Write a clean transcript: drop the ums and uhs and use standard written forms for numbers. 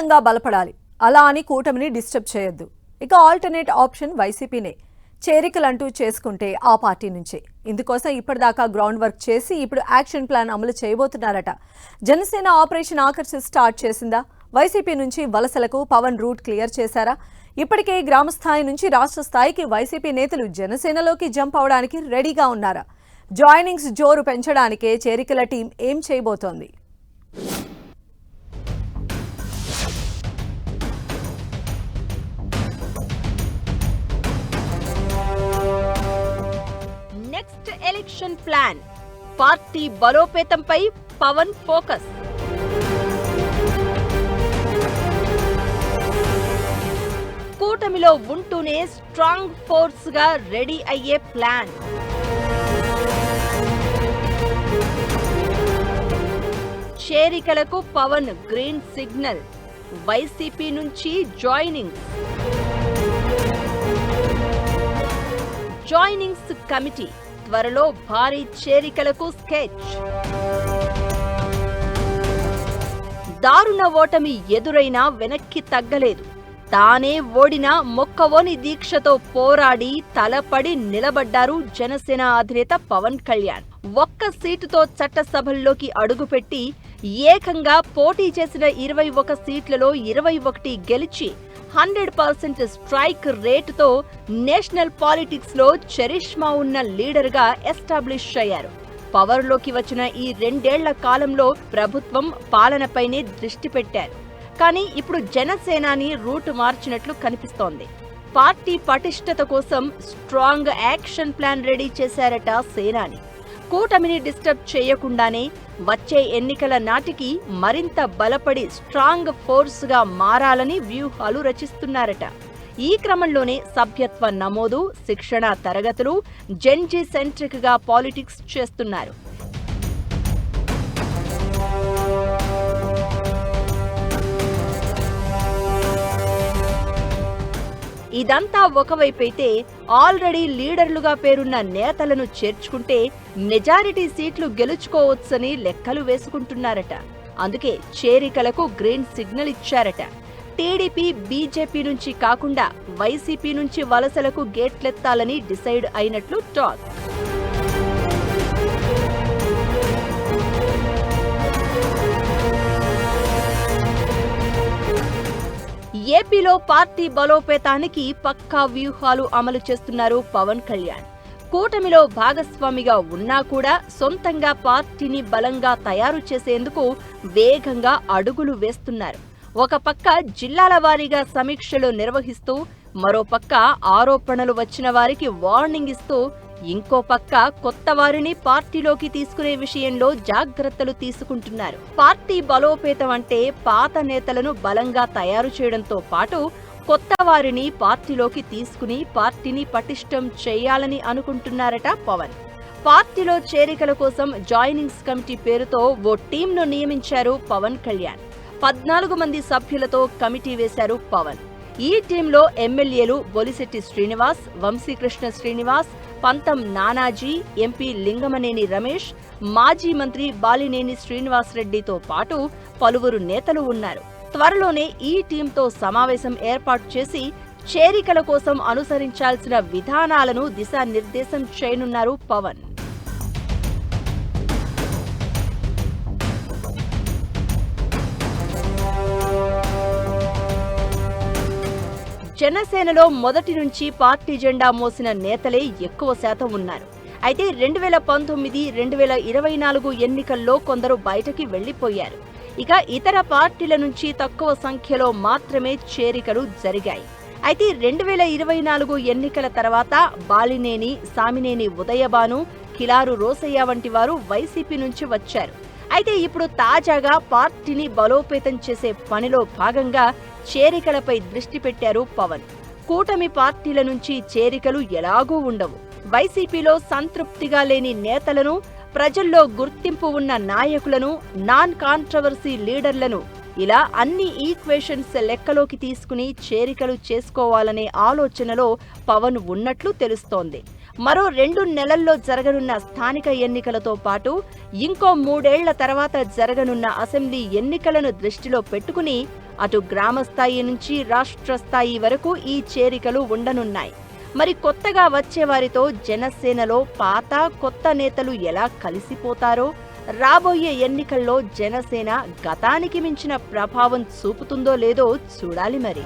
బలంగా బలపడాలి. అలా అని కూటమిని డిస్టర్బ్ చేయొద్దు. ఇక ఆల్టర్నేట్ ఆప్షన్ వైసీపీనే. చేరికలంటూ చేసుకుంటే ఆ పార్టీ నుంచే. ఇందుకోసం ఇప్పటిదాకా గ్రౌండ్ వర్క్ చేసి ఇప్పుడు యాక్షన్ ప్లాన్ అమలు చేయబోతున్నారట. జనసేన ఆపరేషన్ ఆకర్ష్ స్టార్ట్ చేసిందా? వైసీపీ నుంచి వలసలకు పవన్ రూట్ క్లియర్ చేశారా? ఇప్పటికే గ్రామ స్థాయి నుంచి రాష్ట్ర స్థాయికి వైసీపీ నేతలు జనసేనలోకి జంప్ అవడానికి రెడీగా ఉన్నారా? జాయినింగ్స్ జోరు పెంచడానికే చేరికల టీం ఏం చేయబోతోంది? నెక్స్ట్ ఎలక్షన్ ప్లాన్, పార్టీ బలోపేతంపై పవన్ ఫోకస్. కూటమిలో ఉంటూనే స్ట్రాంగ్ ఫోర్స్ గా రెడీ అయ్యే ప్లాన్. చేరికలకు పవన్ గ్రీన్ సిగ్నల్, వైసీపీ నుంచి జాయినింగ్స్ కమిటీ, త్వరలో భారీ చేరికలకు స్కెచ్. దారుణ ఓటమి ఎదురైనా వెనక్కి తగ్గలేదు. తానే ఓడినా మొక్కవోని దీక్షతో పోరాడి తలపడి నిలబడ్డారు జనసేన అధినేత పవన్ కళ్యాణ్. ఒక్క సీటుతో చట్టసభల్లోకి అడుగుపెట్టి ఏకంగా పోటీ చేసిన 21 సీట్లలో 21 గెలిచి 100% స్ట్రైక్ రేటుతో నేషనల్ పాలిటిక్స్ లో చరిష్మా ఉన్న లీడర్ గా ఎస్టాబ్లిష్ అయ్యారు. పవర్లోకి వచ్చిన ఈ 2 ఏళ్ల కాలంలో ప్రభుత్వం పాలనపైనే దృష్టి పెట్టారు. కానీ ఇప్పుడు జనసేనాని రూట్ మార్చినట్లు కనిపిస్తోంది. పార్టీ పటిష్టత కోసం స్ట్రాంగ్ యాక్షన్ ప్లాన్ రెడీ చేశారట సేనాని. కూటమిని డిస్టర్బ్ చేయకుండానే వచ్చే ఎన్నికల నాటికి మరింత బలపడి స్ట్రాంగ్ ఫోర్స్ గా మారాలని వ్యూహాలు రచిస్తున్నారట. ఈ క్రమంలోనే సభ్యత్వ నమోదు, శిక్షణ తరగతులు, జెన్జీ సెంట్రిక్ గా పాలిటిక్స్ చేస్తున్నారు. ఇదంతా ఒకవైపైతే ఆల్రెడీ లీడర్లుగా పేరున్న నేతలను చేర్చుకుంటే మెజారిటీ సీట్లు గెలుచుకోవచ్చని లెక్కలు వేసుకుంటున్నారట. అందుకే చేరికలకు గ్రీన్ సిగ్నల్ ఇచ్చారట. టీడీపీ, బీజేపీ నుంచి కాకుండా వైసీపీ నుంచి వలసలకు గేట్లెత్తాలని డిసైడ్ అయినట్లు టాక్. ఏపీలో పార్టీ బలోపేతానికి పక్కా వ్యూహాలు అమలు చేస్తున్నారు పవన్ కళ్యాణ్. కూటమిలో భాగస్వామిగా ఉన్నా కూడా సొంతంగా పార్టీని బలంగా తయారు చేసేందుకు వేగంగా అడుగులు వేస్తున్నారు. ఒక పక్క జిల్లాల వారీగా సమీక్షలు నిర్వహిస్తూ, మరోపక్క ఆరోపణలు వచ్చిన వారికి వార్నింగ్ ఇస్తూ, ఇంకో పక్క కొత్త వారిని పార్టీలోకి తీసుకునే విషయంలో జాగ్రత్తలు తీసుకుంటున్నారు. పార్టీ బలోపేతం అంటే పాత నేతలను బలంగా తయారు చేయడంతో పాటు కొత్త వారిని పార్టీలోకి తీసుకుని పార్టీని పటిష్టం చేయాలని అనుకుంటున్నారట పవన్. పార్టీలో చేరికల కోసం జాయినింగ్స్ కమిటీ పేరుతో ఓ టీంను నియమించారు పవన్ కళ్యాణ్. 14 మంది సభ్యులతో కమిటీ వేశారు పవన్. ఈ టీంలో ఎమ్మెల్యేలు బొలిశెట్టి శ్రీనివాస్, వంశీకృష్ణ శ్రీనివాస్, పంతం నానాజీ, ఎంపీ లింగమనేని రమేష్, మాజీ మంత్రి బాలినేని శ్రీనివాసరెడ్డితో పాటు పలువురు నేతలు ఉన్నారు. త్వరలోనే ఈ టీంతో సమావేశం ఏర్పాటు చేసి చేరికల కోసం అనుసరించాల్సిన విధానాలను దిశానిర్దేశం చేయనున్నారు పవన్. జనసేనలో మొదటి నుంచి పార్టీ జెండా మోసిన నేతలే ఎక్కువ శాతం ఉన్నారు. అయితే 2019, 2024 ఎన్నికల్లో కొందరు బయటకి వెళ్లిపోయారు. ఇక ఇతర పార్టీల నుంచి తక్కువ సంఖ్యలో మాత్రమే చేరికలు జరిగాయి. అయితే 2024 ఎన్నికల తర్వాత బాలినేని, సామినేని ఉదయభాను, కిలారు రోసయ్య వంటి వారు వైసీపీ నుంచి వచ్చారు. అయితే ఇప్పుడు తాజాగా పార్టీని బలోపేతం చేసే పనిలో భాగంగా చేరికలపై దృష్టి పెట్టారు పవన్. కూటమి పార్టీల నుంచి చేరికలు ఎలాగూ ఉండవు. వైసీపీలో సంతృప్తిగా లేని నేతలను, ప్రజల్లో గుర్తింపు ఉన్న నాయకులను, నాన్ కాంట్రవర్సీ లీడర్లను ఇలా అన్ని ఈక్వేషన్స్ లెక్కలోకి తీసుకుని చేరికలు చేసుకోవాలనే ఆలోచనలో పవన్ ఉన్నట్లు తెలుస్తోంది. మరో 2 నెలల్లో జరగనున్న స్థానిక ఎన్నికలతో పాటు ఇంకో 3 ఏళ్ల తర్వాత జరగనున్న అసెంబ్లీ ఎన్నికలను దృష్టిలో పెట్టుకుని అటు గ్రామ స్థాయి నుంచి రాష్ట్ర స్థాయి వరకు ఈ చేరికలు ఉండనున్నాయి. మరి కొత్తగా వచ్చేవారితో జనసేనలో పాత కొత్త నేతలు ఎలా కలిసిపోతారో, రాబోయే ఎన్నికల్లో జనసేన గతానికి మించిన ప్రభావం చూపుతుందో లేదో చూడాలి మరి.